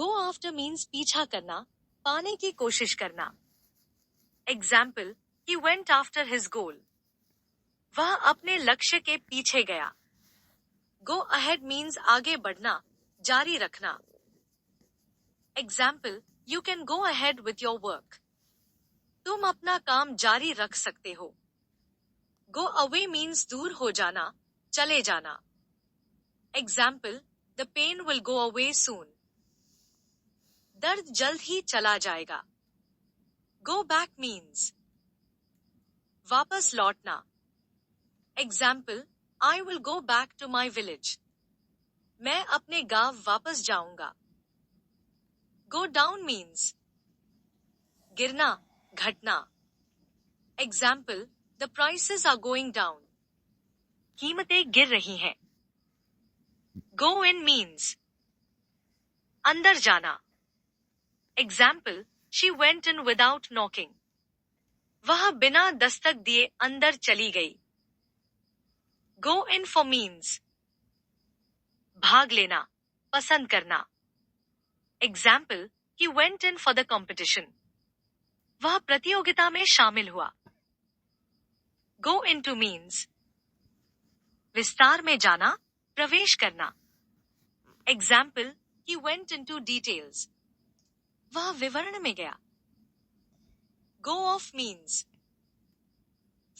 Go after means पीछा करना, पाने की कोशिश करना. Example, he went after his goal. वह अपने लक्ष्य के पीछे गया. Go ahead means आगे बढ़ना, जारी रखना. Example, you can go ahead with your work. तुम अपना काम जारी रख सकते हो. Go away means दूर हो जाना, चले जाना. Example, the pain will go away soon. दर्द जल्द ही चला जाएगा. Go back means वापस लौटना. Example, I will go back to my village. मैं अपने गांव वापस जाऊंगा. Go down means गिरना, घटना. Example, the prices are going down. कीमतें गिर रही हैं. Go in means अंदर जाना. Example, she went in without knocking. वह बिना दस्तक दिए अंदर चली गई. Go in for means भाग लेना, पसंद करना. Example, he went in for the competition. वह प्रतियोगिता में शामिल हुआ. Go into means विस्तार में जाना, प्रवेश करना. Example, he went into details. वह विवरण में गया. Go off means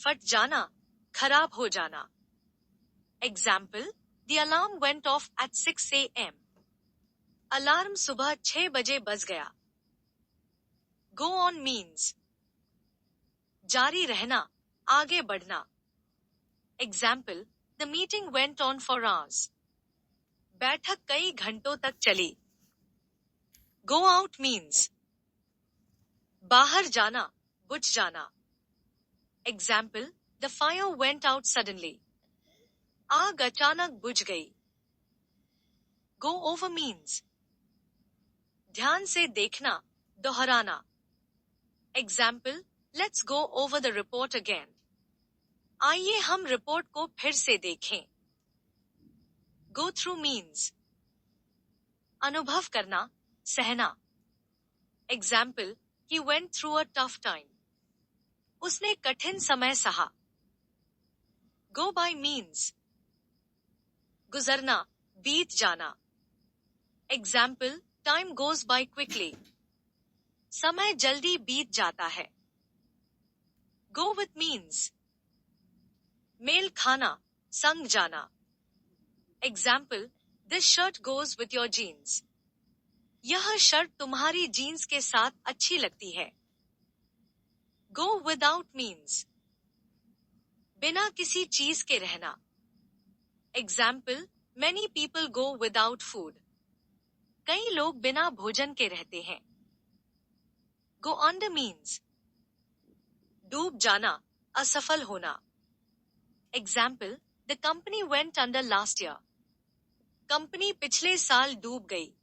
फट जाना, खराब हो जाना. Example, the alarm went off at 6 a.m. Alarm सुबह 6 बजे बज गया. Go on means जारी रहना, आगे बढ़ना. Example, the meeting went on for hours. बैठक कई घंटों तक चली. Go out means बाहर जाना, बुझ जाना. Example, the fire went out suddenly. आग अचानक बुझ गई. Go over means ध्यान से देखना, दोहराना. Example, let's go over the report again. आइए हम रिपोर्ट को फिर से देखें. Go through means अनुभव करना, सहना. Example, he went through a tough time. उसने कठिन समय सहा. Go by means गुजरना, बीत जाना. Example, time goes by quickly. समय जल्दी बीत जाता है. Go with means मेल खाना, संग जाना. Example, this shirt goes with your jeans. यह शर्ट तुम्हारी जीन्स के साथ अच्छी लगती है. Go without means बिना किसी चीज के रहना. Example, many people go without food. कई लोग बिना भोजन के रहते हैं. Go under means डूब जाना, असफल होना. Example, the company went under last year. Company पिछले साल डूब गई.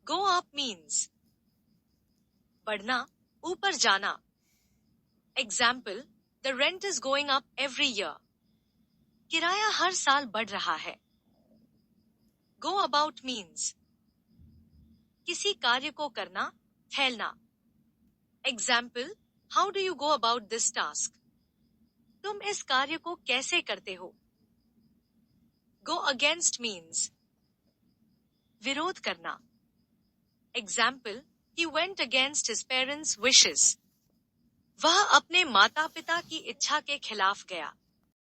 Go up means बढ़ना, ऊपर जाना. Example, the rent is going up every year. किराया हर साल बढ़ रहा है. Go about means किसी कार्य को करना, फैलना. Example, how do you go about this task? तुम इस कार्य को कैसे करते हो? Go against means विरोध करना. Example, he went against his parents' wishes. वह अपने माता पिता की इच्छा के खिलाफ गया.